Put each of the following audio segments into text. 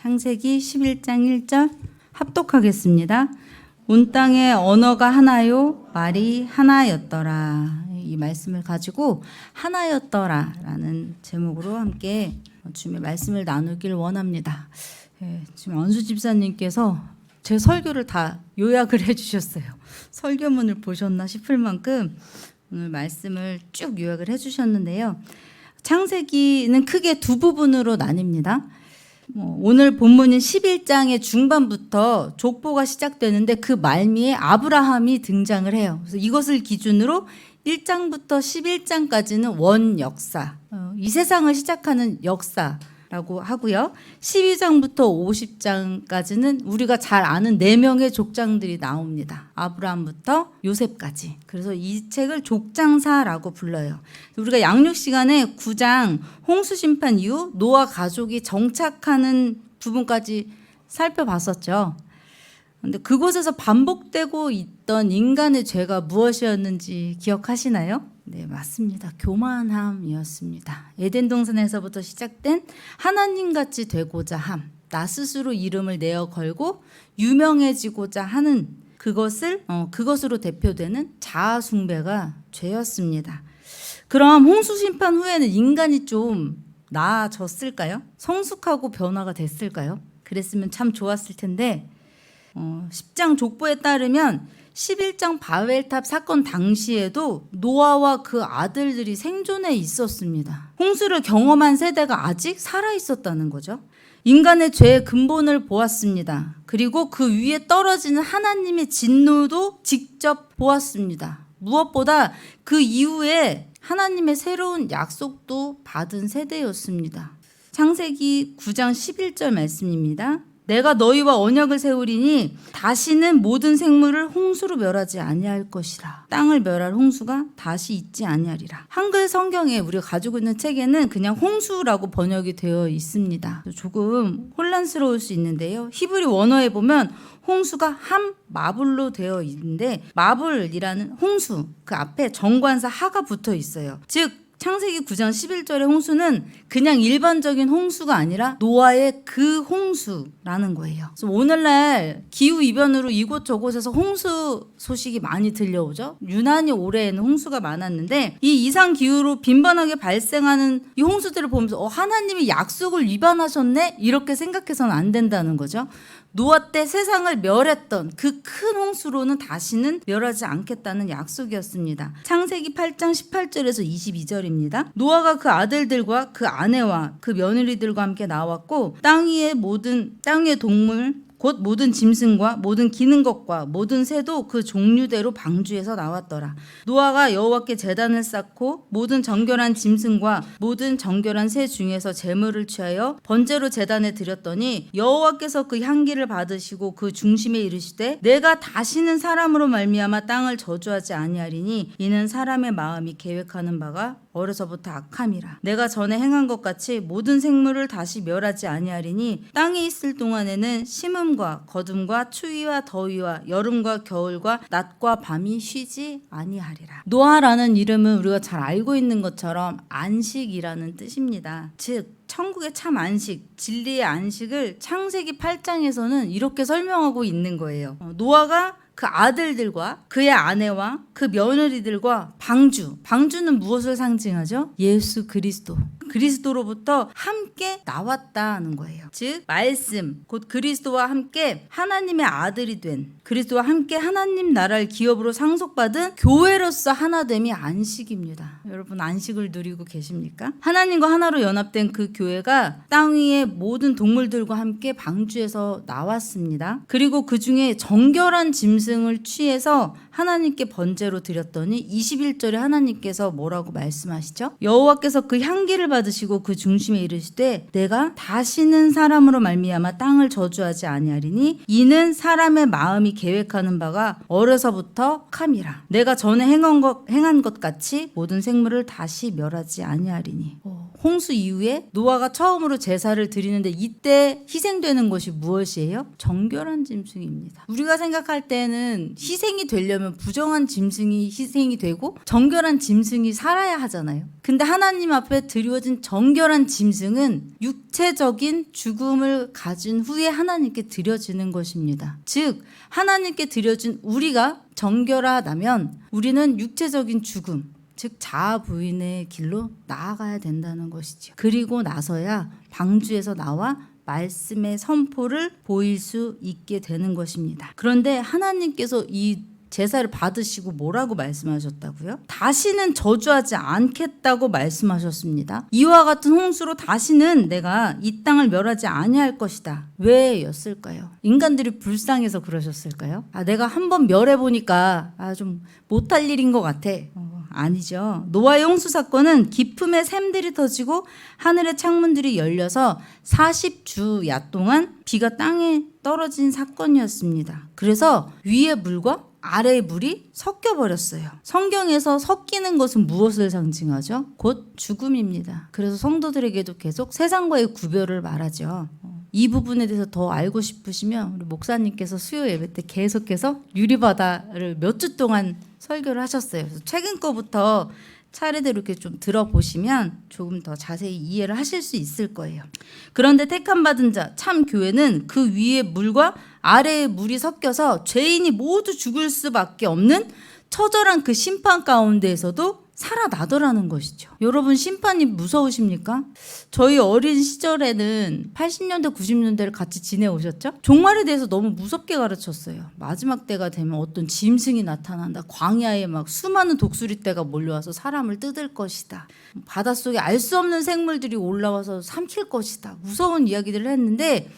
창세기 11장 1절 합독하겠습니다. 온 땅의 언어가 하나요, 말이 하나였더라. 이 말씀을 가지고 하나였더라라는 제목으로 함께 주님의 말씀을 나누길 원합니다. 지금 언수 집사님께서 제 설교를 다 요약을 해주셨어요. 설교문을 보셨나 싶을 만큼 오늘 말씀을 쭉 요약을 해주셨는데요. 창세기는 크게 두 부분으로 나뉩니다. 오늘 본문인 11장의 중반부터 족보가 시작되는데 그 말미에 아브라함이 등장을 해요. 그래서 이것을 기준으로 1장부터 11장까지는 원 역사, 이 세상을 시작하는 역사라고 하고요. 12장부터 50장까지는 우리가 잘 아는 4명의 족장들이 나옵니다. 아브라함부터 요셉까지. 그래서 이 책을 족장사라고 불러요. 우리가 양육 시간에 9장 홍수 심판 이후 노아 가족이 정착하는 부분까지 살펴봤었죠. 근데 그곳에서 반복되고 있던 인간의 죄가 무엇이었는지 기억하시나요? 네, 맞습니다. 교만함이었습니다. 에덴 동산에서부터 시작된 하나님같이 되고자 함, 나 스스로 이름을 내어 걸고 유명해지고자 하는 그것으로 대표되는 자아 숭배가 죄였습니다. 그럼 홍수 심판 후에는 인간이 좀 나아졌을까요? 성숙하고 변화가 됐을까요? 그랬으면 참 좋았을 텐데 10장 족보에 따르면 11장 바벨탑 사건 당시에도 노아와 그 아들들이 생존해 있었습니다. 홍수를 경험한 세대가 아직 살아 있었다는 거죠. 인간의 죄의 근본을 보았습니다. 그리고 그 위에 떨어지는 하나님의 진노도 직접 보았습니다. 무엇보다 그 이후에 하나님의 새로운 약속도 받은 세대였습니다. 창세기 9장 11절 말씀입니다. 내가 너희와 언약을 세우리니 다시는 모든 생물을 홍수로 멸하지 아니할 것이라. 땅을 멸할 홍수가 다시 있지 아니하리라. 한글 성경에 우리가 가지고 있는 책에는 그냥 홍수라고 번역이 되어 있습니다. 조금 혼란스러울 수 있는데요. 히브리 원어에 보면 홍수가 함 마블로 되어 있는데 마블이라는 홍수 그 앞에 정관사 하가 붙어 있어요. 즉 창세기 9장 11절의 홍수는 그냥 일반적인 홍수가 아니라 노아의 그 홍수라는 거예요. 그래서 오늘날 기후이변으로 이곳저곳에서 홍수 소식이 많이 들려오죠. 유난히 올해에는 홍수가 많았는데 이 이상기후로 빈번하게 발생하는 이 홍수들을 보면서 하나님이 약속을 위반하셨네? 이렇게 생각해서는 안 된다는 거죠. 노아 때 세상을 멸했던 그 큰 홍수로는 다시는 멸하지 않겠다는 약속이었습니다. 창세기 8장 18절에서 22절입니다. 노아가 그 아들들과 그 아내와 그 며느리들과 함께 나왔고 땅 위의 동물 곧 모든 짐승과 모든 기는 것과 모든 새도 그 종류대로 방주에서 나왔더라. 노아가 여호와께 제단을 쌓고 모든 정결한 짐승과 모든 정결한 새 중에서 제물을 취하여 번제로 제단에 드렸더니 여호와께서 그 향기를 받으시고 그 중심에 이르시되 내가 다시는 사람으로 말미암아 땅을 저주하지 아니하리니 이는 사람의 마음이 계획하는 바가 어려서부터 악함이라. 내가 전에 행한 것 같이 모든 생물을 다시 멸하지 아니하리니 땅에 있을 동안에는 심음과 거둠과 추위와 더위와 여름과 겨울과 낮과 밤이 쉬지 아니하리라. 노아라는 이름은 우리가 잘 알고 있는 것처럼 안식이라는 뜻입니다. 즉 천국의 참 안식, 진리의 안식을 창세기 8장에서는 이렇게 설명하고 있는 거예요. 노아가 그 아들들과 그의 아내와 그 며느리들과 방주는 무엇을 상징하죠? 예수 그리스도로부터 함께 나왔다는 거예요. 즉 말씀 곧 그리스도와 함께 하나님의 아들이 된 그리스도와 함께 하나님 나라를 기업으로 상속받은 교회로서 하나됨이 안식입니다. 여러분 안식을 누리고 계십니까? 하나님과 하나로 연합된 그 교회가 땅 위의 모든 동물들과 함께 방주에서 나왔습니다. 그리고 그 중에 정결한 짐승을 취해서 하나님께 번제로 드렸더니 21절에 하나님께서 뭐라고 말씀하시죠? 여호와께서 그 향기를 받으시고 그 중심에 이르시되 내가 다시는 사람으로 말미암아 땅을 저주하지 아니하리니 이는 사람의 마음이 계획하는 바가 어려서부터 악함이라. 내가 전에 행한 것 같이 모든 생물을 다시 멸하지 아니하리니. 홍수 이후에 노아가 처음으로 제사를 드리는데 이때 희생되는 것이 무엇이에요? 정결한 짐승입니다. 우리가 생각할 때는 희생이 되려면 부정한 짐승이 희생이 되고 정결한 짐승이 살아야 하잖아요. 근데 하나님 앞에 드려진 정결한 짐승은 육체적인 죽음을 가진 후에 하나님께 드려지는 것입니다. 즉 하나님께 드려진 우리가 정결하다면 우리는 육체적인 죽음, 즉 자아 부인의 길로 나아가야 된다는 것이죠. 그리고 나서야 방주에서 나와 말씀의 선포를 보일 수 있게 되는 것입니다. 그런데 하나님께서 이 제사를 받으시고 뭐라고 말씀하셨다고요? 다시는 저주하지 않겠다고 말씀하셨습니다. 이와 같은 홍수로 다시는 내가 이 땅을 멸하지 아니할 것이다. 왜 였을까요? 인간들이 불쌍해서 그러셨을까요? 내가 한번 멸해보니까 좀 못할 일인 것 같아. 아니죠. 노아의 홍수 사건은 기품의 샘들이 터지고 하늘의 창문들이 열려서 40주야 동안 비가 땅에 떨어진 사건이었습니다. 그래서 위의 물과 아래의 물이 섞여버렸어요. 성경에서 섞이는 것은 무엇을 상징하죠? 곧 죽음입니다. 그래서 성도들에게도 계속 세상과의 구별을 말하죠. 이 부분에 대해서 더 알고 싶으시면 우리 목사님께서 수요 예배 때 계속해서 유리바다를 몇 주 동안 설교를 하셨어요. 그래서 최근 거부터 차례대로 이렇게 좀 들어보시면 조금 더 자세히 이해를 하실 수 있을 거예요. 그런데 택함 받은 자, 참 교회는 그 위에 물과 아래의 물이 섞여서 죄인이 모두 죽을 수밖에 없는 처절한 그 심판 가운데에서도 살아나더라는 것이죠. 여러분 심판이 무서우십니까? 저희 어린 시절에는 80년대 90년대를 같이 지내오셨죠? 종말에 대해서 너무 무섭게 가르쳤어요. 마지막 때가 되면 어떤 짐승이 나타난다. 광야에 막 수많은 독수리떼가 몰려와서 사람을 뜯을 것이다. 바닷속에 알 수 없는 생물들이 올라와서 삼킬 것이다. 무서운 이야기들을 했는데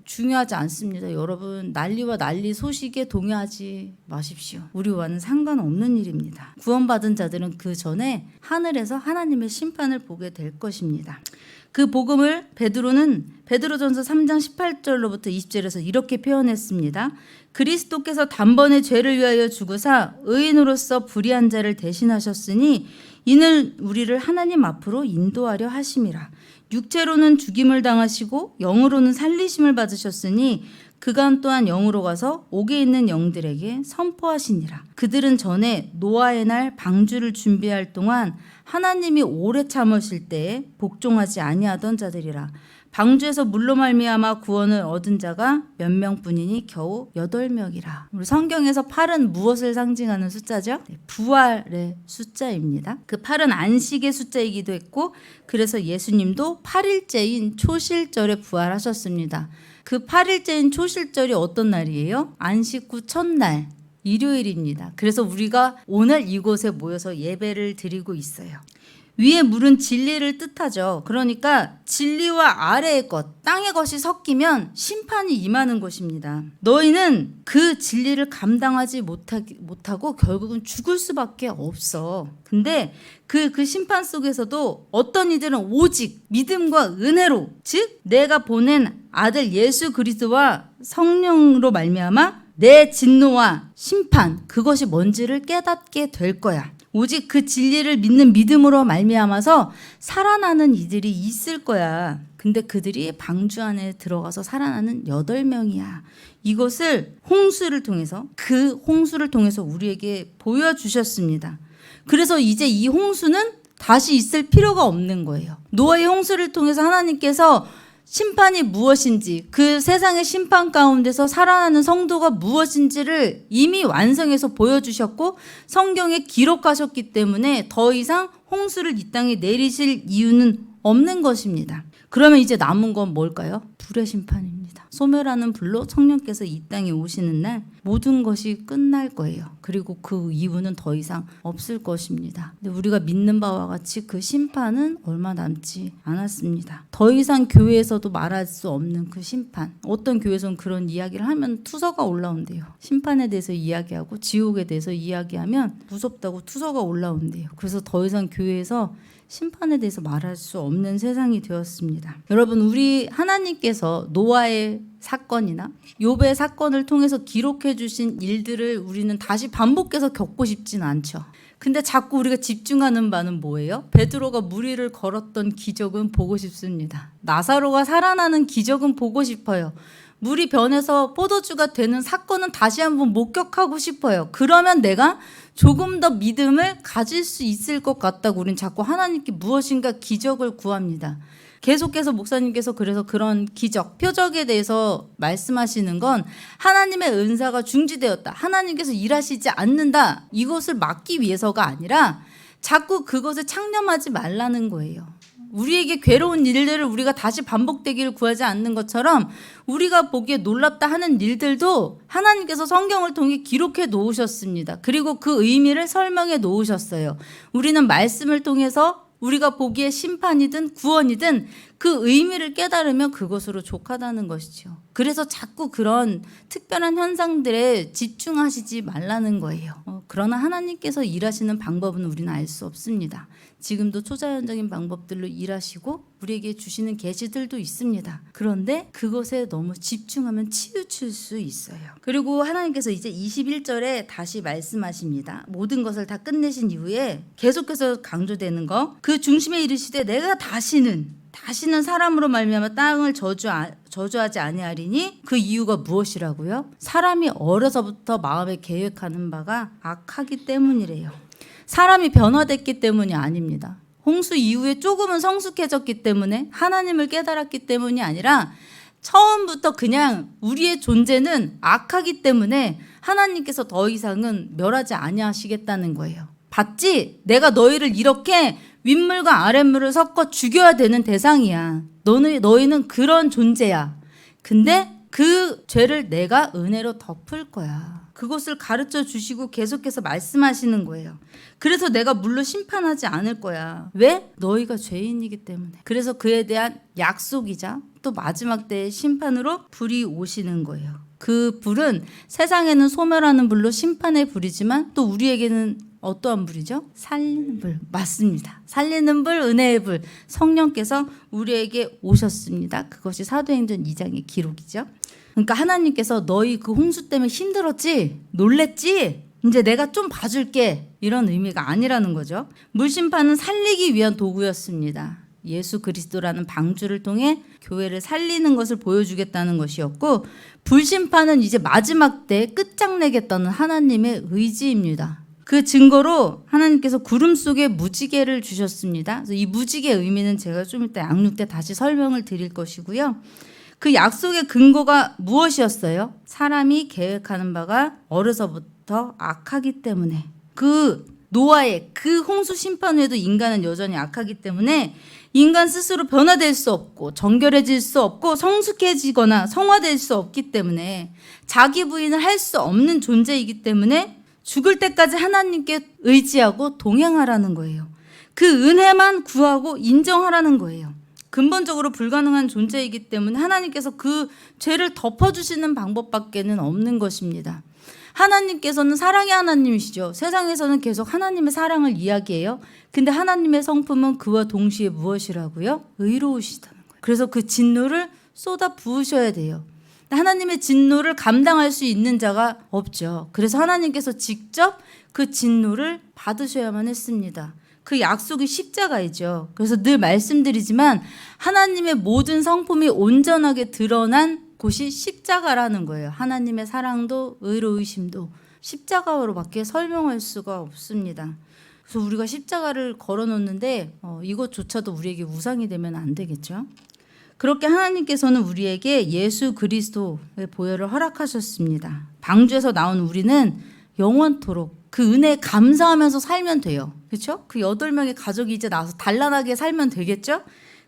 중요하지 않습니다. 여러분 난리와 난리 소식에 동요하지 마십시오. 우리와는 상관없는 일입니다. 구원받은 자들은 그 전에 하늘에서 하나님의 심판을 보게 될 것입니다. 그 복음을 베드로전서 3장 18절로부터 20절에서 이렇게 표현했습니다. 그리스도께서 단번에 죄를 위하여 죽으사 의인으로서 불의한 자를 대신하셨으니 이는 우리를 하나님 앞으로 인도하려 하심이라. 육체로는 죽임을 당하시고 영으로는 살리심을 받으셨으니 그간 또한 영으로 가서 옥에 있는 영들에게 선포하시니라. 그들은 전에 노아의 날 방주를 준비할 동안 하나님이 오래 참으실 때에 복종하지 아니하던 자들이라. 방주에서 물로 말미암아 구원을 얻은 자가 몇 명뿐이니 겨우 8명이라. 우리 성경에서 8은 무엇을 상징하는 숫자죠? 부활의 숫자입니다. 그 8은 안식의 숫자이기도 했고 그래서 예수님도 8일째인 초실절에 부활하셨습니다. 그 8일째인 초실절이 어떤 날이에요? 안식 후 첫날 일요일입니다. 그래서 우리가 오늘 이곳에 모여서 예배를 드리고 있어요. 위의 물은 진리를 뜻하죠. 그러니까 진리와 아래의 것, 땅의 것이 섞이면 심판이 임하는 것입니다. 너희는 그 진리를 감당하지 못하고 결국은 죽을 수밖에 없어. 근데 그 심판 속에서도 어떤 이들은 오직 믿음과 은혜로, 즉 내가 보낸 아들 예수 그리스도와 성령으로 말미암아 내 진노와 심판, 그것이 뭔지를 깨닫게 될 거야. 오직 그 진리를 믿는 믿음으로 말미암아서 살아나는 이들이 있을 거야. 근데 그들이 방주 안에 들어가서 살아나는 8명이야. 이것을 홍수를 통해서 우리에게 보여주셨습니다. 그래서 이제 이 홍수는 다시 있을 필요가 없는 거예요. 노아의 홍수를 통해서 하나님께서 심판이 무엇인지, 그 세상의 심판 가운데서 살아나는 성도가 무엇인지를 이미 완성해서 보여주셨고 성경에 기록하셨기 때문에 더 이상 홍수를 이 땅에 내리실 이유는 없는 것입니다. 그러면 이제 남은 건 뭘까요? 불의 심판입니다. 소멸하는 불로 성령께서 이 땅에 오시는 날 모든 것이 끝날 거예요. 그리고 그 이유는 더 이상 없을 것입니다. 근데 우리가 믿는 바와 같이 그 심판은 얼마 남지 않았습니다. 더 이상 교회에서도 말할 수 없는 그 심판. 어떤 교회에서는 그런 이야기를 하면 투서가 올라온대요. 심판에 대해서 이야기하고 지옥에 대해서 이야기하면 무섭다고 투서가 올라온대요. 그래서 더 이상 교회에서 심판에 대해서 말할 수 없는 세상이 되었습니다. 여러분, 우리 하나님께서 노아의 사건이나 욥의 사건을 통해서 기록해 주신 일들을 우리는 다시 반복해서 겪고 싶진 않죠. 근데 자꾸 우리가 집중하는 바는 뭐예요? 베드로가 물 위를 걸었던 기적은 보고 싶습니다. 나사로가 살아나는 기적은 보고 싶어요. 물이 변해서 포도주가 되는 사건은 다시 한번 목격하고 싶어요. 그러면 내가 조금 더 믿음을 가질 수 있을 것 같다고 우린 자꾸 하나님께 무엇인가 기적을 구합니다. 계속해서 목사님께서 그래서 그런 기적, 표적에 대해서 말씀하시는 건 하나님의 은사가 중지되었다, 하나님께서 일하시지 않는다, 이것을 막기 위해서가 아니라 자꾸 그것에 창념하지 말라는 거예요. 우리에게 괴로운 일들을 우리가 다시 반복되기를 구하지 않는 것처럼 우리가 보기에 놀랍다 하는 일들도 하나님께서 성경을 통해 기록해 놓으셨습니다. 그리고 그 의미를 설명해 놓으셨어요. 우리는 말씀을 통해서 우리가 보기에 심판이든 구원이든 그 의미를 깨달으면 그것으로 족하다는 것이죠. 그래서 자꾸 그런 특별한 현상들에 집중하시지 말라는 거예요. 그러나 하나님께서 일하시는 방법은 우리는 알 수 없습니다. 지금도 초자연적인 방법들로 일하시고 우리에게 주시는 계시들도 있습니다. 그런데 그것에 너무 집중하면 치우칠 수 있어요. 그리고 하나님께서 이제 21절에 다시 말씀하십니다. 모든 것을 다 끝내신 이후에 계속해서 강조되는 거, 그 중심에 이르시되 내가 다시는 사람으로 말미암아 땅을 저주하지 아니하리니 그 이유가 무엇이라고요? 사람이 어려서부터 마음에 계획하는 바가 악하기 때문이래요. 사람이 변화됐기 때문이 아닙니다. 홍수 이후에 조금은 성숙해졌기 때문에, 하나님을 깨달았기 때문이 아니라 처음부터 그냥 우리의 존재는 악하기 때문에 하나님께서 더 이상은 멸하지 아니하시겠다는 거예요. 봤지? 내가 너희를 이렇게 윗물과 아랫물을 섞어 죽여야 되는 대상이야. 너희는 그런 존재야. 근데 그 죄를 내가 은혜로 덮을 거야. 그것을 가르쳐 주시고 계속해서 말씀하시는 거예요. 그래서 내가 물로 심판하지 않을 거야. 왜? 너희가 죄인이기 때문에. 그래서 그에 대한 약속이자 또 마지막 때의 심판으로 불이 오시는 거예요. 그 불은 세상에는 소멸하는 불로 심판의 불이지만 또 우리에게는 어떠한 불이죠? 살리는 불. 맞습니다. 살리는 불, 은혜의 불. 성령께서 우리에게 오셨습니다. 그것이 사도행전 2장의 기록이죠. 그러니까 하나님께서 너희 그 홍수 때문에 힘들었지? 놀랬지? 이제 내가 좀 봐줄게. 이런 의미가 아니라는 거죠. 물심판은 살리기 위한 도구였습니다. 예수 그리스도라는 방주를 통해 교회를 살리는 것을 보여주겠다는 것이었고, 불심판은 이제 마지막 때 끝장내겠다는 하나님의 의지입니다. 그 증거로 하나님께서 구름 속에 무지개를 주셨습니다. 그래서 이 무지개의 의미는 제가 좀 이따 양육 때 다시 설명을 드릴 것이고요. 그 약속의 근거가 무엇이었어요? 사람이 계획하는 바가 어려서부터 악하기 때문에, 그 노아의 그 홍수 심판 후에도 인간은 여전히 악하기 때문에 인간 스스로 변화될 수 없고 정결해질 수 없고 성숙해지거나 성화될 수 없기 때문에 자기 부인을 할 수 없는 존재이기 때문에 죽을 때까지 하나님께 의지하고 동행하라는 거예요. 그 은혜만 구하고 인정하라는 거예요. 근본적으로 불가능한 존재이기 때문에 하나님께서 그 죄를 덮어주시는 방법밖에는 없는 것입니다. 하나님께서는 사랑의 하나님이시죠. 세상에서는 계속 하나님의 사랑을 이야기해요. 근데 하나님의 성품은 그와 동시에 무엇이라고요? 의로우시다는 거예요. 그래서 그 진노를 쏟아 부으셔야 돼요. 하나님의 진노를 감당할 수 있는 자가 없죠. 그래서 하나님께서 직접 그 진노를 받으셔야만 했습니다. 그 약속이 십자가이죠. 그래서 늘 말씀드리지만 하나님의 모든 성품이 온전하게 드러난 곳이 십자가라는 거예요. 하나님의 사랑도 의로우심도 십자가로밖에 설명할 수가 없습니다. 그래서 우리가 십자가를 걸어놓는데 이것조차도 우리에게 우상이 되면 안 되겠죠. 그렇게 하나님께서는 우리에게 예수 그리스도의 보혈을 허락하셨습니다. 방주에서 나온 우리는 영원토록 그 은혜에 감사하면서 살면 돼요. 그렇죠? 그 8명의 가족이 이제 나와서 단란하게 살면 되겠죠?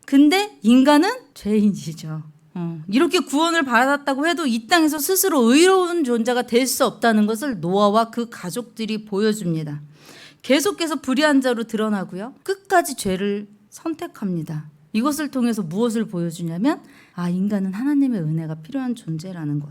근데 인간은 죄인이죠. 이렇게 구원을 받았다고 해도 이 땅에서 스스로 의로운 존재가 될 수 없다는 것을 노아와 그 가족들이 보여줍니다. 계속해서 불의한 자로 드러나고요. 끝까지 죄를 선택합니다. 이것을 통해서 무엇을 보여주냐면 인간은 하나님의 은혜가 필요한 존재라는 것.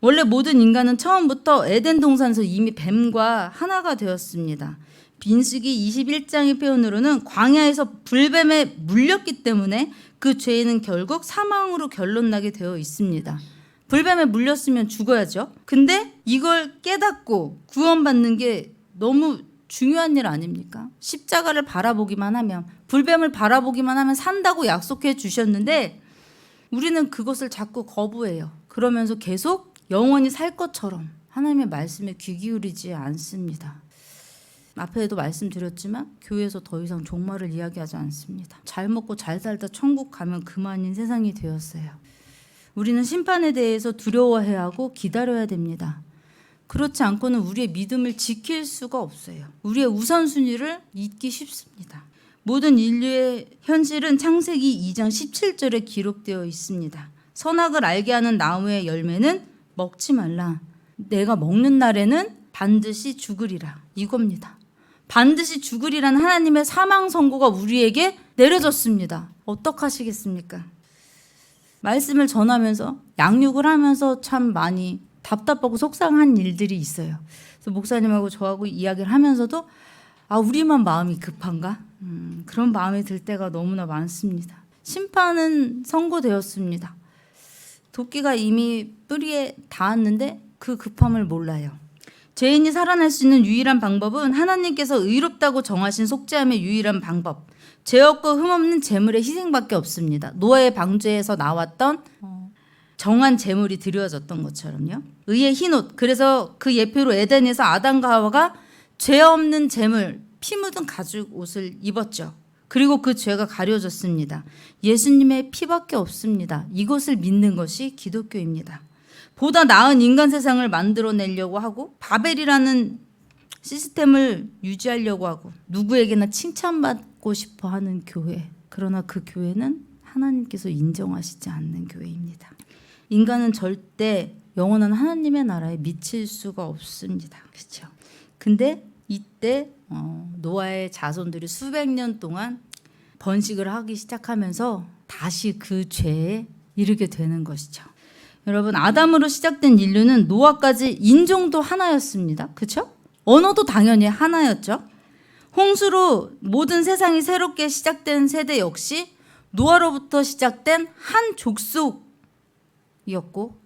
원래 모든 인간은 처음부터 에덴 동산에서 이미 뱀과 하나가 되었습니다. 민수기 21장의 표현으로는 광야에서 불뱀에 물렸기 때문에 그 죄는 결국 사망으로 결론나게 되어 있습니다. 불뱀에 물렸으면 죽어야죠. 근데 이걸 깨닫고 구원받는 게 너무 중요한 일 아닙니까? 십자가를 바라보기만 하면, 불뱀을 바라보기만 하면 산다고 약속해 주셨는데 우리는 그것을 자꾸 거부해요. 그러면서 계속 영원히 살 것처럼 하나님의 말씀에 귀 기울이지 않습니다. 앞에도 말씀드렸지만 교회에서 더 이상 종말을 이야기하지 않습니다. 잘 먹고 잘 살다 천국 가면 그만인 세상이 되었어요. 우리는 심판에 대해서 두려워해야 하고 기다려야 됩니다. 그렇지 않고는 우리의 믿음을 지킬 수가 없어요. 우리의 우선순위를 잊기 쉽습니다. 모든 인류의 현실은 창세기 2장 17절에 기록되어 있습니다. 선악을 알게 하는 나무의 열매는 먹지 말라. 내가 먹는 날에는 반드시 죽으리라. 이겁니다. 반드시 죽으리라는 하나님의 사망 선고가 우리에게 내려졌습니다. 어떡하시겠습니까? 말씀을 전하면서 양육을 하면서 참 많이 답답하고 속상한 일들이 있어요. 그래서 목사님하고 저하고 이야기를 하면서도 우리만 마음이 급한가? 그런 마음이 들 때가 너무나 많습니다. 심판은 선고되었습니다. 도끼가 이미 뿌리에 닿았는데 그 급함을 몰라요. 죄인이 살아날 수 있는 유일한 방법은 하나님께서 의롭다고 정하신 속죄함의 유일한 방법, 죄 없고 흠없는 제물의 희생밖에 없습니다. 노아의 방주에서 나왔던 정한 제물이 드려졌던 것처럼요. 의의 흰옷, 그래서 그 예표로 에덴에서 아담과 하와가 죄 없는 제물, 피 묻은 가죽 옷을 입었죠. 그리고 그 죄가 가려졌습니다. 예수님의 피밖에 없습니다. 이것을 믿는 것이 기독교입니다. 보다 나은 인간 세상을 만들어내려고 하고 바벨이라는 시스템을 유지하려고 하고 누구에게나 칭찬받고 싶어 하는 교회. 그러나 그 교회는 하나님께서 인정하시지 않는 교회입니다. 인간은 절대 영원한 하나님의 나라에 미칠 수가 없습니다. 그렇죠? 근데 이때 노아의 자손들이 수백 년 동안 번식을 하기 시작하면서 다시 그 죄에 이르게 되는 것이죠. 여러분, 아담으로 시작된 인류는 노아까지 인종도 하나였습니다. 그렇죠? 언어도 당연히 하나였죠. 홍수로 모든 세상이 새롭게 시작된 세대 역시 노아로부터 시작된 한 족속이었고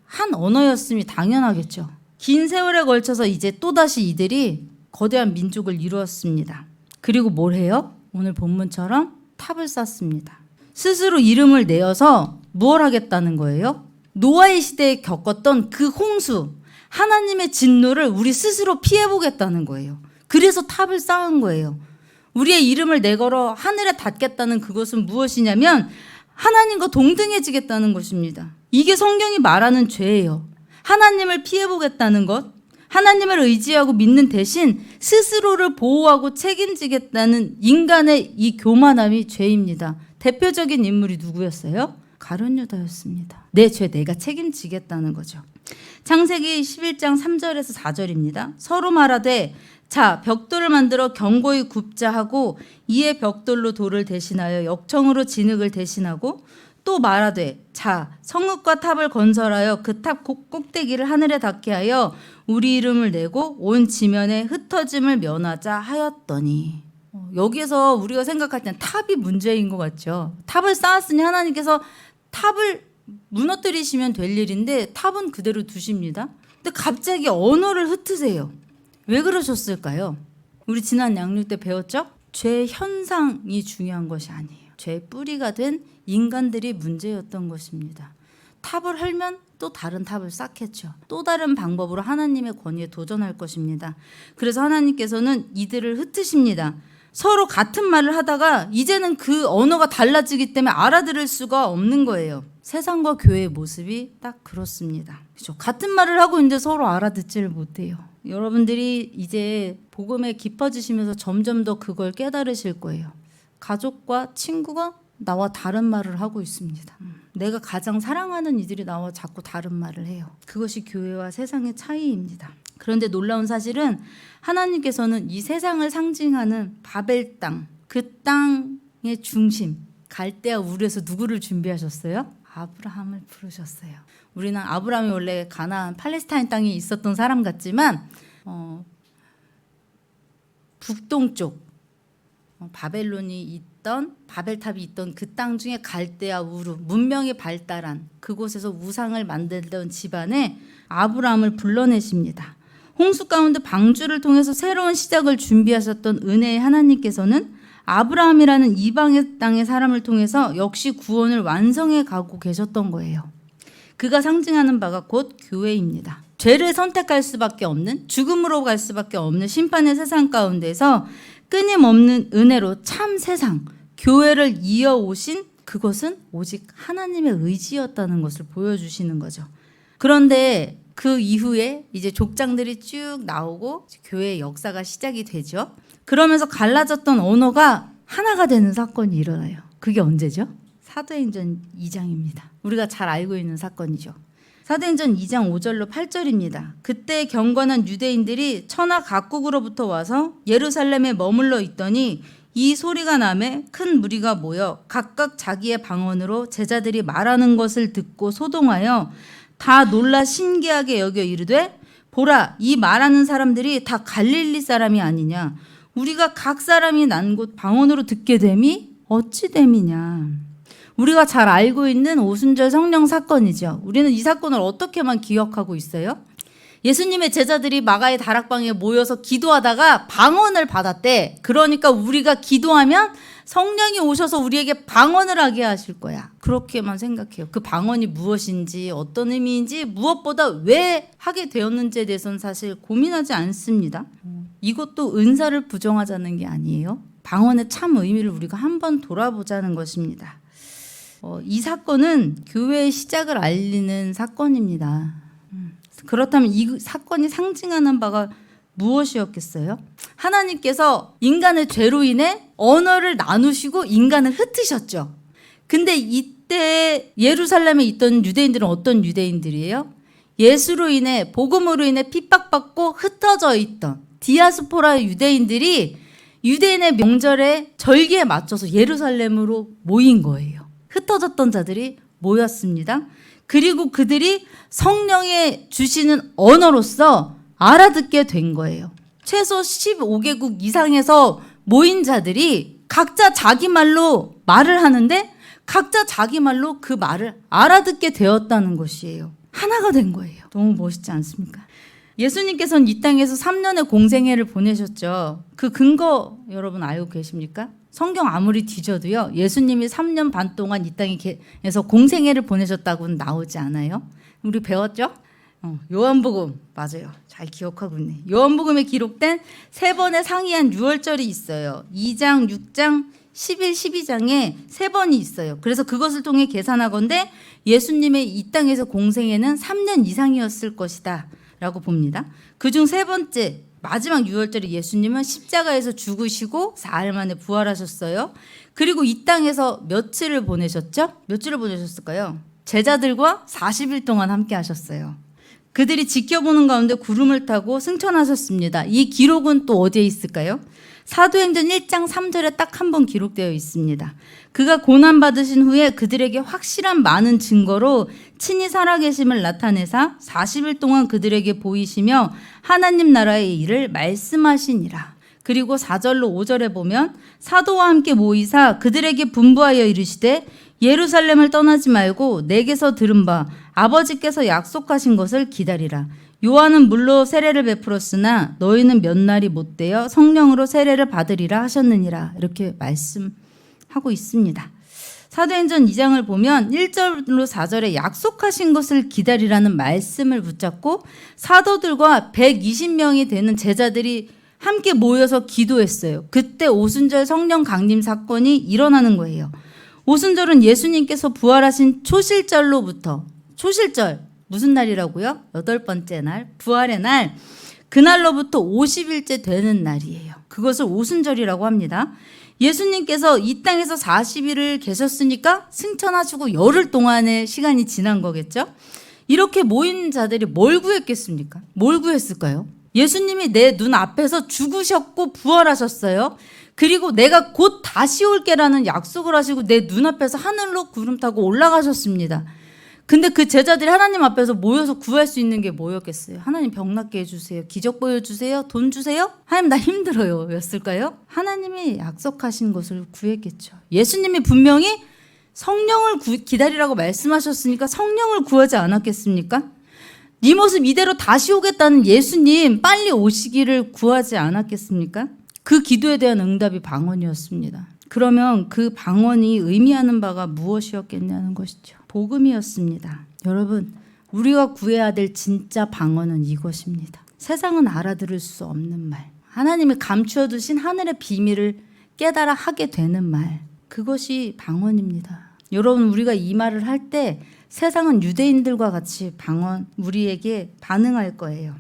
한 언어였음이 당연하겠죠. 긴 세월에 걸쳐서 이제 또다시 이들이 거대한 민족을 이루었습니다. 그리고 뭘 해요? 오늘 본문처럼 탑을 쌓습니다. 스스로 이름을 내어서 무엇 하겠다는 거예요? 노아의 시대에 겪었던 그 홍수, 하나님의 진노를 우리 스스로 피해보겠다는 거예요. 그래서 탑을 쌓은 거예요. 우리의 이름을 내걸어 하늘에 닿겠다는 그것은 무엇이냐면 하나님과 동등해지겠다는 것입니다. 이게 성경이 말하는 죄예요. 하나님을 피해보겠다는 것, 하나님을 의지하고 믿는 대신 스스로를 보호하고 책임지겠다는 인간의 이 교만함이 죄입니다. 대표적인 인물이 누구였어요? 가룟 유다였습니다. 내 죄 내가 책임지겠다는 거죠. 창세기 11장 3절에서 4절입니다. 서로 말하되 자 벽돌을 만들어 견고히 굽자 하고 이에 벽돌로 돌을 대신하여 역청으로 진흙을 대신하고 또 말하되 자 성읍과 탑을 건설하여 그 탑 꼭대기를 하늘에 닿게 하여 우리 이름을 내고 온 지면에 흩어짐을 면하자 하였더니 여기에서 우리가 생각할 때는 탑이 문제인 것 같죠. 탑을 쌓았으니 하나님께서 탑을 무너뜨리시면 될 일인데 탑은 그대로 두십니다. 근데 갑자기 언어를 흩으세요. 왜 그러셨을까요? 우리 지난 양육 때 배웠죠? 죄 현상이 중요한 것이 아니에요. 죄의 뿌리가 된 인간들이 문제였던 것입니다. 탑을 헐면 또 다른 탑을 쌓겠죠. 또 다른 방법으로 하나님의 권위에 도전할 것입니다. 그래서 하나님께서는 이들을 흩으십니다. 서로 같은 말을 하다가 이제는 그 언어가 달라지기 때문에 알아들을 수가 없는 거예요. 세상과 교회의 모습이 딱 그렇습니다. 그렇죠? 같은 말을 하고 있는데 서로 알아듣지를 못해요. 여러분들이 이제 복음에 깊어지시면서 점점 더 그걸 깨달으실 거예요. 가족과 친구가 나와 다른 말을 하고 있습니다. 내가 가장 사랑하는 이들이 나와 자꾸 다른 말을 해요. 그것이 교회와 세상의 차이입니다. 그런데 놀라운 사실은 하나님께서는 이 세상을 상징하는 바벨 땅, 그 땅의 중심, 갈대아 우르에서 누구를 준비하셨어요? 아브라함을 부르셨어요. 우리는 아브라함이 원래 가나안 팔레스타인 땅에 있었던 사람 같지만 북동쪽 바벨론이 있던 바벨탑이 있던 그 땅 중에 갈대아 우르 문명이 발달한 그곳에서 우상을 만들던 집안에 아브라함을 불러내십니다. 홍수 가운데 방주를 통해서 새로운 시작을 준비하셨던 은혜의 하나님께서는 아브라함이라는 이방의 땅의 사람을 통해서 역시 구원을 완성해 가고 계셨던 거예요. 그가 상징하는 바가 곧 교회입니다. 죄를 선택할 수밖에 없는, 죽음으로 갈 수밖에 없는 심판의 세상 가운데서 끊임없는 은혜로 참 세상, 교회를 이어오신 그것은 오직 하나님의 의지였다는 것을 보여주시는 거죠. 그런데 그 이후에 이제 족장들이 쭉 나오고 교회의 역사가 시작이 되죠. 그러면서 갈라졌던 언어가 하나가 되는 사건이 일어나요. 그게 언제죠? 사도행전 2장입니다. 우리가 잘 알고 있는 사건이죠. 사도행전 2장 5절로 8절입니다. 그때 경건한 유대인들이 천하 각국으로부터 와서 예루살렘에 머물러 있더니 이 소리가 나매 큰 무리가 모여 각각 자기의 방언으로 제자들이 말하는 것을 듣고 소동하여 다 놀라 신기하게 여겨 이르되 보라, 이 말하는 사람들이 다 갈릴리 사람이 아니냐. 우리가 각 사람이 난 곳 방언으로 듣게 됨이 어찌 됨이냐. 우리가 잘 알고 있는 오순절 성령 사건이죠. 우리는 이 사건을 어떻게만 기억하고 있어요? 예수님의 제자들이 마가의 다락방에 모여서 기도하다가 방언을 받았대. 그러니까 우리가 기도하면 성령이 오셔서 우리에게 방언을 하게 하실 거야. 그렇게만 생각해요. 그 방언이 무엇인지 어떤 의미인지 무엇보다 왜 하게 되었는지에 대해서는 사실 고민하지 않습니다. 이것도 은사를 부정하자는 게 아니에요. 방언의 참 의미를 우리가 한번 돌아보자는 것입니다. 이 사건은 교회의 시작을 알리는 사건입니다. 그렇다면 이 사건이 상징하는 바가 무엇이었겠어요? 하나님께서 인간의 죄로 인해 언어를 나누시고 인간을 흩으셨죠. 근데 이때 예루살렘에 있던 유대인들은 어떤 유대인들이에요? 예수로 인해, 복음으로 인해 핍박받고 흩어져 있던 디아스포라 유대인들이 유대인의 명절에 절기에 맞춰서 예루살렘으로 모인 거예요. 흩어졌던 자들이 모였습니다. 그리고 그들이 성령의 주시는 언어로서 알아듣게 된 거예요. 최소 15개국 이상에서 모인 자들이 각자 자기 말로 말을 하는데 각자 자기 말로 그 말을 알아듣게 되었다는 것이에요. 하나가 된 거예요. 너무 멋있지 않습니까? 예수님께서는 이 땅에서 3년의 공생애를 보내셨죠. 그 근거 여러분 알고 계십니까? 성경 아무리 뒤져도요. 예수님이 3년 반 동안 이 땅에서 공생애를 보내셨다고는 나오지 않아요. 우리 배웠죠? 요한복음 맞아요. 잘 기억하고 있네. 요한복음에 기록된 세 번의 상이한 유월절이 있어요. 2장, 6장, 11, 12장에 세 번이 있어요. 그래서 그것을 통해 계산하건대 예수님의 이 땅에서 공생애는 3년 이상이었을 것이다 라고 봅니다. 그중 세 번째 마지막 유월절에 예수님은 십자가에서 죽으시고 사흘 만에 부활하셨어요. 그리고 이 땅에서 며칠을 보내셨죠? 며칠을 보내셨을까요? 제자들과 40일 동안 함께 하셨어요. 그들이 지켜보는 가운데 구름을 타고 승천하셨습니다. 이 기록은 또 어디에 있을까요? 사도행전 1장 3절에 딱 한 번 기록되어 있습니다. 그가 고난받으신 후에 그들에게 확실한 많은 증거로 친히 살아계심을 나타내사 40일 동안 그들에게 보이시며 하나님 나라의 일을 말씀하시니라. 그리고 4절로 5절에 보면 사도와 함께 모이사 그들에게 분부하여 이르시되 예루살렘을 떠나지 말고 내게서 들은 바 아버지께서 약속하신 것을 기다리라. 요한은 물로 세례를 베풀었으나 너희는 몇 날이 못되어 성령으로 세례를 받으리라 하셨느니라. 이렇게 말씀하고 있습니다. 사도행전 2장을 보면 1절로 4절에 약속하신 것을 기다리라는 말씀을 붙잡고 사도들과 120명이 되는 제자들이 함께 모여서 기도했어요. 그때 오순절 성령 강림 사건이 일어나는 거예요. 오순절은 예수님께서 부활하신 초실절로부터, 초실절 무슨 날이라고요? 8번째 날, 부활의 날, 그날로부터 50일째 되는 날이에요. 그것을 오순절이라고 합니다. 예수님께서 이 땅에서 40일을 계셨으니까 승천하시고 열흘 동안의 시간이 지난 거겠죠? 이렇게 모인 자들이 뭘 구했겠습니까? 뭘 구했을까요? 예수님이 내 눈 앞에서 죽으셨고 부활하셨어요. 그리고 내가 곧 다시 올게라는 약속을 하시고 내 눈앞에서 하늘로 구름 타고 올라가셨습니다. 근데 그 제자들이 하나님 앞에서 모여서 구할 수 있는 게 뭐였겠어요? 하나님 병 낫게 해주세요. 기적 보여주세요. 돈 주세요. 하나님 나 힘들어요. 였을까요? 하나님이 약속하신 것을 구했겠죠. 예수님이 분명히 성령을 기다리라고 말씀하셨으니까 성령을 구하지 않았겠습니까? 네 모습 이대로 다시 오겠다는 예수님 빨리 오시기를 구하지 않았겠습니까? 그 기도에 대한 응답이 방언이었습니다. 그러면 그 방언이 의미하는 바가 무엇이었겠냐는 것이죠. 복음이었습니다. 여러분, 우리가 구해야 될 진짜 방언은 이것입니다. 세상은 알아들을 수 없는 말, 하나님이 감추어 두신 하늘의 비밀을 깨달아 하게 되는 말, 그것이 방언입니다. 여러분, 우리가 이 말을 할 때 세상은 유대인들과 같이 우리에게 반응할 거예요.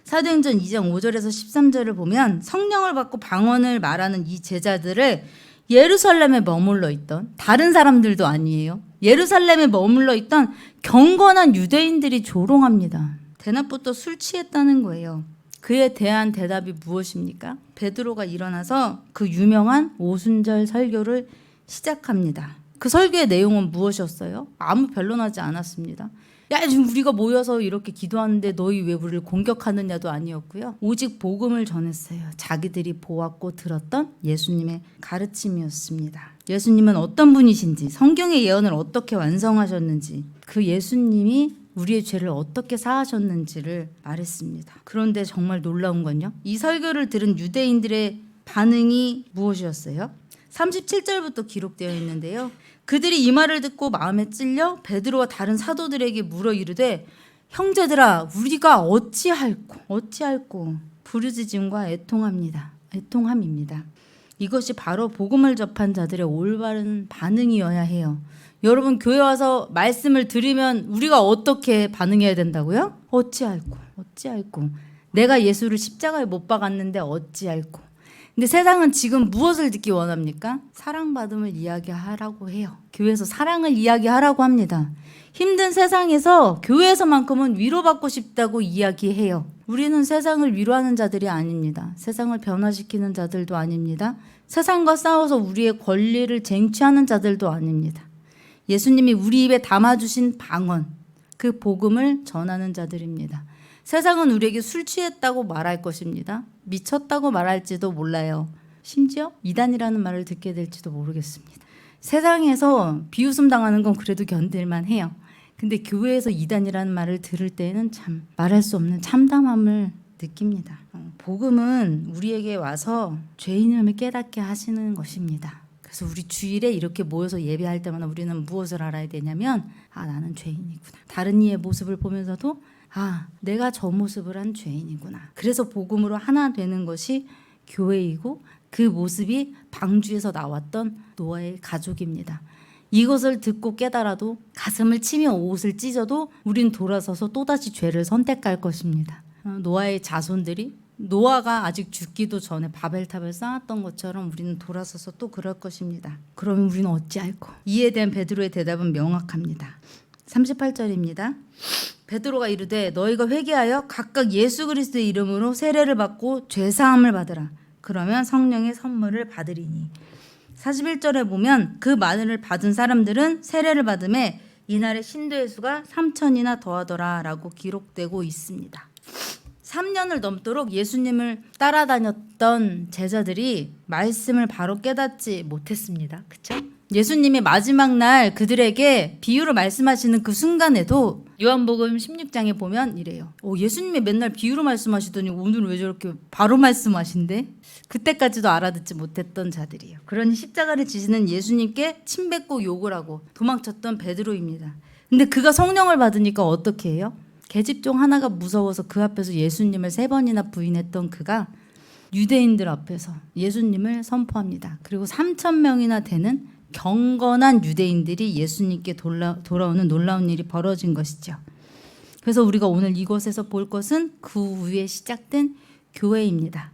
사도행전 2장 5절에서 13절을 보면 성령을 받고 방언을 말하는 이 제자들을 예루살렘에 머물러 있던, 다른 사람들도 아니에요, 예루살렘에 머물러 있던 경건한 유대인들이 조롱합니다. 대낮부터 술 취했다는 거예요. 그에 대한 대답이 무엇입니까? 베드로가 일어나서 그 유명한 오순절 설교를 시작합니다. 그 설교의 내용은 무엇이었어요? 아무 변론하지 않았습니다. 야, 지금 우리가 모여서 이렇게 기도하는데 너희 왜 우리를 공격하느냐도 아니었고요. 오직 복음을 전했어요. 자기들이 보았고 들었던 예수님의 가르침이었습니다. 예수님은 어떤 분이신지, 성경의 예언을 어떻게 완성하셨는지, 그 예수님이 우리의 죄를 어떻게 사하셨는지를 말했습니다. 그런데 정말 놀라운 건요, 이 설교를 들은 유대인들의 반응이 무엇이었어요? 37절부터 기록되어 있는데요. 그들이 이 말을 듣고 마음에 찔려 베드로와 다른 사도들에게 물어 이르되, 형제들아, 우리가 어찌할꼬 부르짖음과 애통함입니다. 이것이 바로 복음을 접한 자들의 올바른 반응이어야 해요. 여러분, 교회 와서 말씀을 들으면 우리가 어떻게 반응해야 된다고요? 어찌할꼬 내가 예수를 십자가에 못 박았는데 어찌할꼬. 근데 세상은 지금 무엇을 듣기 원합니까? 사랑받음을 이야기하라고 해요. 교회에서 사랑을 이야기하라고 합니다. 힘든 세상에서 교회에서만큼은 위로받고 싶다고 이야기해요. 우리는 세상을 위로하는 자들이 아닙니다. 세상을 변화시키는 자들도 아닙니다. 세상과 싸워서 우리의 권리를 쟁취하는 자들도 아닙니다. 예수님이 우리 입에 담아주신 방언, 그 복음을 전하는 자들입니다. 세상은 우리에게 술 취했다고 말할 것입니다. 미쳤다고 말할지도 몰라요. 심지어 이단이라는 말을 듣게 될지도 모르겠습니다. 세상에서 비웃음 당하는 건 그래도 견딜만 해요. 근데 교회에서 이단이라는 말을 들을 때에는 참 말할 수 없는 참담함을 느낍니다. 복음은 우리에게 와서 죄인임을 깨닫게 하시는 것입니다. 그래서 우리 주일에 이렇게 모여서 예배할 때마다 우리는 무엇을 알아야 되냐면, 나는 죄인이구나. 다른 이의 모습을 보면서도 내가 저 모습을 한 죄인이구나. 그래서 복음으로 하나 되는 것이 교회이고, 그 모습이 방주에서 나왔던 노아의 가족입니다. 이것을 듣고 깨달아도, 가슴을 치며 옷을 찢어도 우린 돌아서서 또다시 죄를 선택할 것입니다. 노아의 자손들이 노아가 아직 죽기도 전에 바벨탑을 쌓았던 것처럼 우리는 돌아서서 또 그럴 것입니다. 그러면 우리는 어찌할꼬? 이에 대한 베드로의 대답은 명확합니다. 38절입니다. 베드로가 이르되, 너희가 회개하여 각각 예수 그리스도의 이름으로 세례를 받고 죄사함을 받으라. 그러면 성령의 선물을 받으리니. 41절에 보면 그 만을 받은 사람들은 세례를 받음에 이날의 신도의 수가 3,000이나 더하더라 라고 기록되고 있습니다. 3년을 넘도록 예수님을 따라다녔던 제자들이 말씀을 바로 깨닫지 못했습니다. 그렇죠? 예수님이 마지막 날 그들에게 비유로 말씀하시는 그 순간에도 요한복음 16장에 보면 이래요. 예수님이 맨날 비유로 말씀하시더니 오늘 왜 저렇게 바로 말씀하신대? 그때까지도 알아듣지 못했던 자들이에요. 그러니 십자가를 지시는 예수님께 침뱉고 욕을 하고 도망쳤던 베드로입니다. 근데 그가 성령을 받으니까 어떻게 해요? 계집종 하나가 무서워서 그 앞에서 예수님을 3번이나 부인했던 그가 유대인들 앞에서 예수님을 선포합니다. 그리고 3,000명이나 되는 경건한 유대인들이 예수님께 돌아오는 놀라운 일이 벌어진 것이죠. 그래서 우리가 오늘 이곳에서 볼 것은 그 후에 시작된 교회입니다.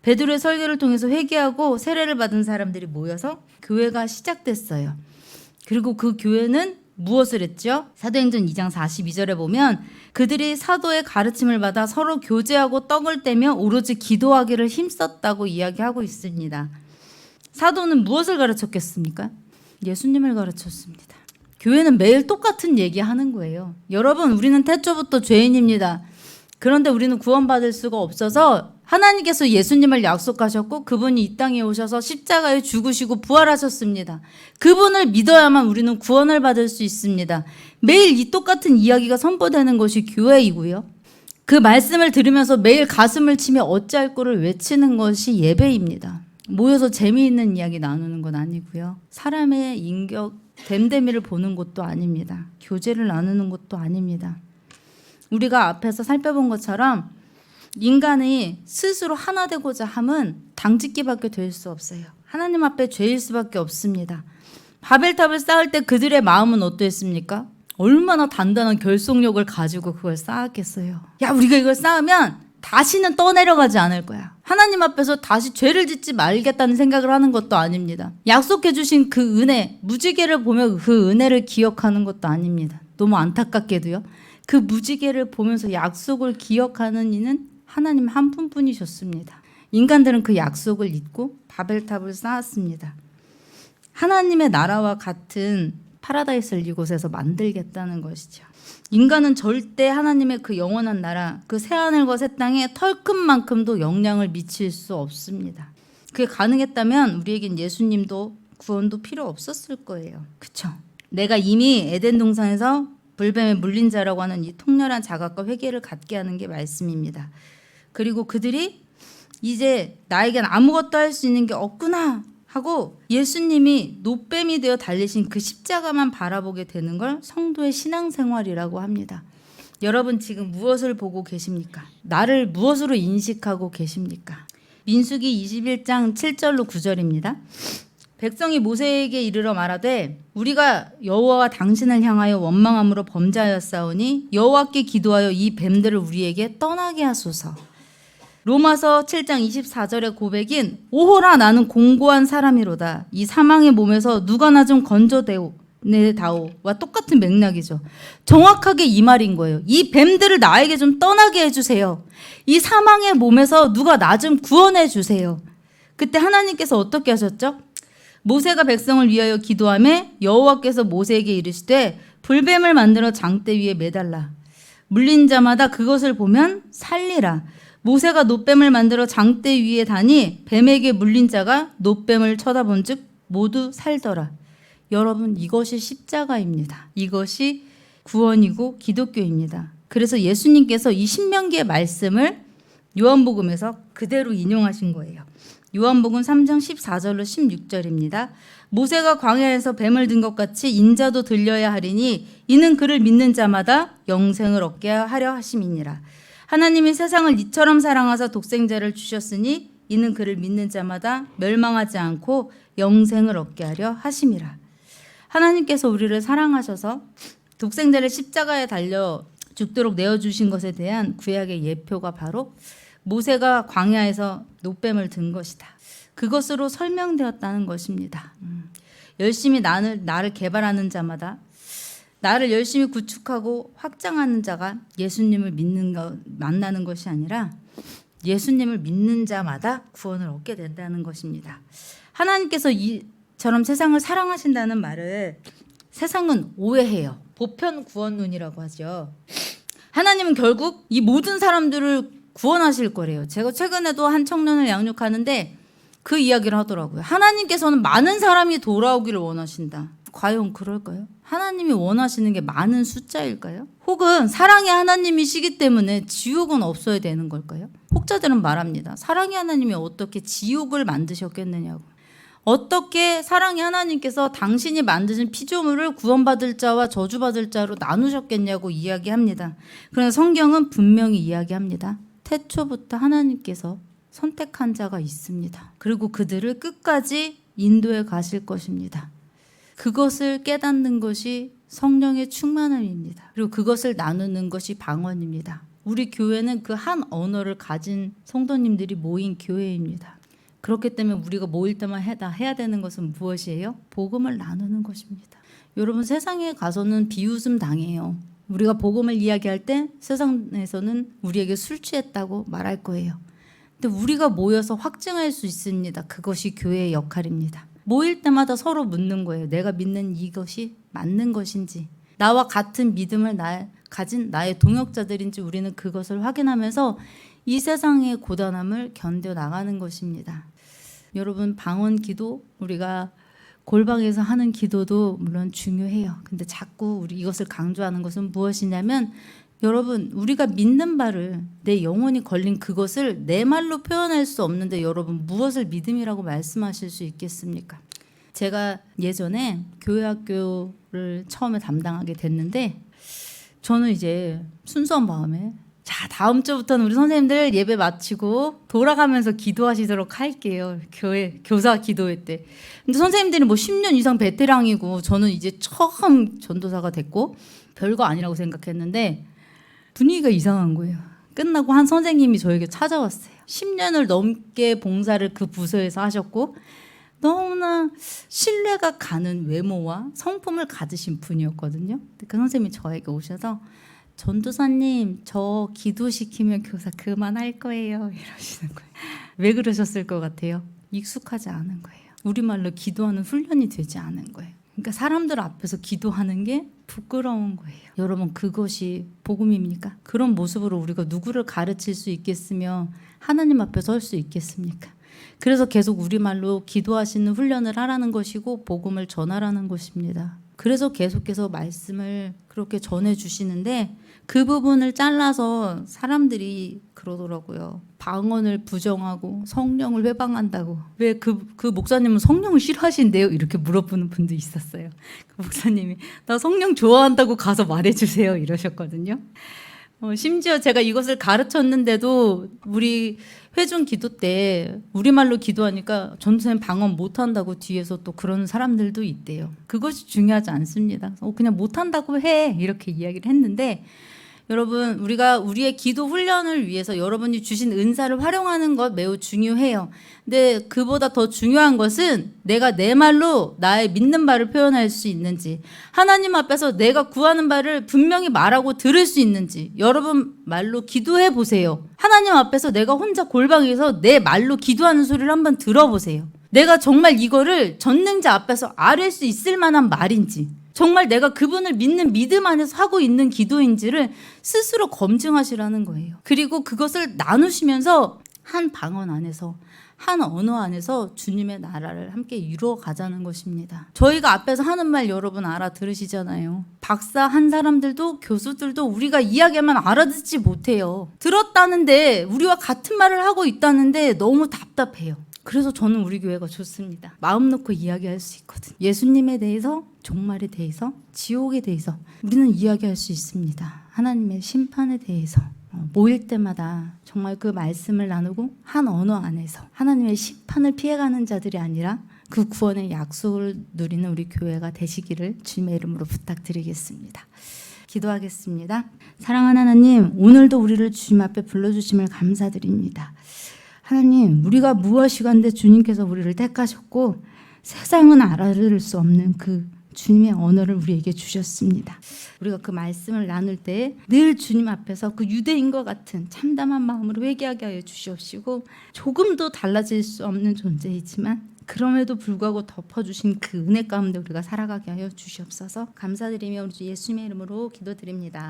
베드로의 설교를 통해서 회개하고 세례를 받은 사람들이 모여서 교회가 시작됐어요. 그리고 그 교회는 무엇을 했죠? 사도행전 2장 42절에 보면 그들이 사도의 가르침을 받아 서로 교제하고 떡을 떼며 오로지 기도하기를 힘썼다고 이야기하고 있습니다. 사도는 무엇을 가르쳤겠습니까? 예수님을 가르쳤습니다. 교회는 매일 똑같은 얘기하는 거예요. 여러분, 우리는 태초부터 죄인입니다. 그런데 우리는 구원받을 수가 없어서 하나님께서 예수님을 약속하셨고 그분이 이 땅에 오셔서 십자가에 죽으시고 부활하셨습니다. 그분을 믿어야만 우리는 구원을 받을 수 있습니다. 매일 이 똑같은 이야기가 선포되는 것이 교회이고요. 그 말씀을 들으면서 매일 가슴을 치며 어찌할 거를 외치는 것이 예배입니다. 모여서 재미있는 이야기 나누는 건 아니고요. 사람의 인격, 됨됨이를 보는 것도 아닙니다. 교제를 나누는 것도 아닙니다. 우리가 앞에서 살펴본 것처럼 인간이 스스로 하나 되고자 함은 당짓기밖에 될 수 없어요. 하나님 앞에 죄일 수밖에 없습니다. 바벨탑을 쌓을 때 그들의 마음은 어떠했습니까? 얼마나 단단한 결속력을 가지고 그걸 쌓았겠어요. 야, 우리가 이걸 쌓으면 다시는 떠내려가지 않을 거야. 하나님 앞에서 다시 죄를 짓지 말겠다는 생각을 하는 것도 아닙니다. 약속해 주신 그 은혜, 무지개를 보며 그 은혜를 기억하는 것도 아닙니다. 너무 안타깝게도요. 그 무지개를 보면서 약속을 기억하는 이는 하나님 한 분뿐이셨습니다. 인간들은 그 약속을 잊고 바벨탑을 쌓았습니다. 하나님의 나라와 같은 파라다이스를 이곳에서 만들겠다는 것이죠. 인간은 절대 하나님의 그 영원한 나라, 그 새하늘과 새 땅에 털끝만큼도 영향을 미칠 수 없습니다. 그게 가능했다면 우리에겐 예수님도 구원도 필요 없었을 거예요. 그렇죠? 내가 이미 에덴 동산에서 불뱀에 물린 자라고 하는 이 통렬한 자각과 회개를 갖게 하는 게 말씀입니다. 그리고 그들이 이제 나에겐 아무것도 할 수 있는 게 없구나 하고 예수님이 노뱀이 되어 달리신 그 십자가만 바라보게 되는 걸 성도의 신앙생활이라고 합니다. 여러분 지금 무엇을 보고 계십니까? 나를 무엇으로 인식하고 계십니까? 민수기 21장 7절로 9절입니다. 백성이 모세에게 이르러 말하되 우리가 여호와와 당신을 향하여 원망함으로 범죄하였사오니 여호와께 기도하여 이 뱀들을 우리에게 떠나게 하소서. 로마서 7장 24절의 고백인 오호라 나는 공고한 사람이로다. 이 사망의 몸에서 누가 나 좀 건져내다오와 똑같은 맥락이죠. 정확하게 이 말인 거예요. 이 뱀들을 나에게 좀 떠나게 해주세요. 이 사망의 몸에서 누가 나 좀 구원해 주세요. 그때 하나님께서 어떻게 하셨죠? 모세가 백성을 위하여 기도하며 여호와께서 모세에게 이르시되 불뱀을 만들어 장대 위에 매달라. 물린 자마다 그것을 보면 살리라. 모세가 놋뱀을 만들어 장대 위에 다니 뱀에게 물린 자가 놋뱀을 쳐다본 즉 모두 살더라. 여러분 이것이 십자가입니다. 이것이 구원이고 기독교입니다. 그래서 예수님께서 이 신명기의 말씀을 요한복음에서 그대로 인용하신 거예요. 요한복음 3장 14절로 16절입니다. 모세가 광야에서 뱀을 든 것 같이 인자도 들려야 하리니 이는 그를 믿는 자마다 영생을 얻게 하려 하심이니라. 하나님이 세상을 이처럼 사랑하사 독생자를 주셨으니 이는 그를 믿는 자마다 멸망하지 않고 영생을 얻게 하려 하심이라. 하나님께서 우리를 사랑하셔서 독생자를 십자가에 달려 죽도록 내어주신 것에 대한 구약의 예표가 바로 모세가 광야에서 놋뱀을 든 것이다. 그것으로 설명되었다는 것입니다. 열심히 나를 개발하는 자마다 나를 열심히 구축하고 확장하는 자가 예수님을 만나는 것이 아니라 예수님을 믿는 자마다 구원을 얻게 된다는 것입니다. 하나님께서 이처럼 세상을 사랑하신다는 말을 세상은 오해해요. 보편 구원론이라고 하죠. 하나님은 결국 이 모든 사람들을 구원하실 거래요. 제가 최근에도 한 청년을 양육하는데 그 이야기를 하더라고요. 하나님께서는 많은 사람이 돌아오기를 원하신다. 과연 그럴까요? 하나님이 원하시는 게 많은 숫자일까요? 혹은 사랑의 하나님이시기 때문에 지옥은 없어야 되는 걸까요? 혹자들은 말합니다. 사랑의 하나님이 어떻게 지옥을 만드셨겠느냐고. 어떻게 사랑의 하나님께서 당신이 만드신 피조물을 구원받을 자와 저주받을 자로 나누셨겠냐고 이야기합니다. 그러나 성경은 분명히 이야기합니다. 태초부터 하나님께서 선택한 자가 있습니다. 그리고 그들을 끝까지 인도해 가실 것입니다. 그것을 깨닫는 것이 성령의 충만함입니다. 그리고 그것을 나누는 것이 방언입니다. 우리 교회는 그 한 언어를 가진 성도님들이 모인 교회입니다. 그렇기 때문에 우리가 모일 때만 해야 되는 것은 무엇이에요? 복음을 나누는 것입니다. 여러분 세상에 가서는 비웃음 당해요. 우리가 복음을 이야기할 때 세상에서는 우리에게 술 취했다고 말할 거예요. 근데 우리가 모여서 확증할 수 있습니다. 그것이 교회의 역할입니다. 모일 때마다 서로 묻는 거예요. 내가 믿는 이것이 맞는 것인지, 나와 같은 믿음을 가진 나의 동역자들인지 우리는 그것을 확인하면서 이 세상의 고단함을 견뎌 나가는 것입니다. 여러분, 방언 기도, 우리가 골방에서 하는 기도도 물론 중요해요. 근데 자꾸 우리 이것을 강조하는 것은 무엇이냐면, 여러분, 우리가 믿는 바를, 내 영혼이 걸린 그것을 내 말로 표현할 수 없는데 여러분 무엇을 믿음이라고 말씀하실 수 있겠습니까? 제가 예전에 교회학교를 처음에 담당하게 됐는데, 저는 이제 순수한 마음에, 자, 다음 주부터는 우리 선생님들 예배 마치고 돌아가면서 기도하시도록 할게요. 교사 기도회 때. 근데 선생님들이 뭐 10년 이상 베테랑이고 저는 이제 처음 전도사가 됐고 별거 아니라고 생각했는데 분위기가 이상한 거예요. 끝나고 한 선생님이 저에게 찾아왔어요. 10년을 넘게 봉사를 그 부서에서 하셨고 너무나 신뢰가 가는 외모와 성품을 가지신 분이었거든요. 그 선생님이 저에게 오셔서 전도사님, 저 기도시키면 교사 그만할 거예요. 이러시는 거예요. 왜 그러셨을 것 같아요? 익숙하지 않은 거예요. 우리말로 기도하는 훈련이 되지 않은 거예요. 그러니까 사람들 앞에서 기도하는 게 부끄러운 거예요. 여러분, 그것이 복음입니까? 그런 모습으로 우리가 누구를 가르칠 수 있겠으며 하나님 앞에 설 수 있겠습니까? 그래서 계속 우리말로 기도하시는 훈련을 하라는 것이고 복음을 전하라는 것입니다. 그래서 계속해서 말씀을 그렇게 전해주시는데 그 부분을 잘라서 사람들이 그러더라고요. 방언을 부정하고 성령을 회방한다고. 왜 그 목사님은 성령을 싫어하신대요? 이렇게 물어보는 분도 있었어요. 그 목사님이 나 성령 좋아한다고 가서 말해주세요 이러셨거든요. 심지어 제가 이것을 가르쳤는데도 우리 회중 기도 때 우리말로 기도하니까 전도사님 방언 못한다고 뒤에서 또 그런 사람들도 있대요. 그것이 중요하지 않습니다. 그냥 못한다고 해 이렇게 이야기를 했는데, 여러분, 우리가 우리의 기도 훈련을 위해서 여러분이 주신 은사를 활용하는 것 매우 중요해요. 근데 그보다 더 중요한 것은 내가 내 말로 나의 믿는 바를 표현할 수 있는지, 하나님 앞에서 내가 구하는 바를 분명히 말하고 들을 수 있는지, 여러분 말로 기도해 보세요. 하나님 앞에서 내가 혼자 골방에서 내 말로 기도하는 소리를 한번 들어보세요. 내가 정말 이거를 전능자 앞에서 아뢰 수 있을 만한 말인지, 정말 내가 그분을 믿는 믿음 안에서 하고 있는 기도인지를 스스로 검증하시라는 거예요. 그리고 그것을 나누시면서 한 방언 안에서, 한 언어 안에서 주님의 나라를 함께 이루어 가자는 것입니다. 저희가 앞에서 하는 말 여러분 알아들으시잖아요. 박사 한 사람들도 교수들도 우리가 이야기하면 알아듣지 못해요. 들었다는데 우리와 같은 말을 하고 있다는데 너무 답답해요. 그래서 저는 우리 교회가 좋습니다. 마음 놓고 이야기할 수 있거든. 예수님에 대해서, 종말에 대해서, 지옥에 대해서 우리는 이야기할 수 있습니다. 하나님의 심판에 대해서 모일 때마다 정말 그 말씀을 나누고 한 언어 안에서 하나님의 심판을 피해가는 자들이 아니라 그 구원의 약속을 누리는 우리 교회가 되시기를 주님의 이름으로 부탁드리겠습니다. 기도하겠습니다. 사랑하는 하나님, 오늘도 우리를 주님 앞에 불러주심을 감사드립니다. 하나님, 우리가 무엇이간데 주님께서 우리를 택하셨고 세상은 알아들을 수 없는 그 주님의 언어를 우리에게 주셨습니다. 우리가 그 말씀을 나눌 때 늘 주님 앞에서 그 유대인과 같은 참담한 마음으로 회개하게 하여 주시옵시고, 조금도 달라질 수 없는 존재이지만 그럼에도 불구하고 덮어주신 그 은혜 가운데 우리가 살아가게 하여 주시옵소서. 감사드리며 우리 예수님의 이름으로 기도드립니다.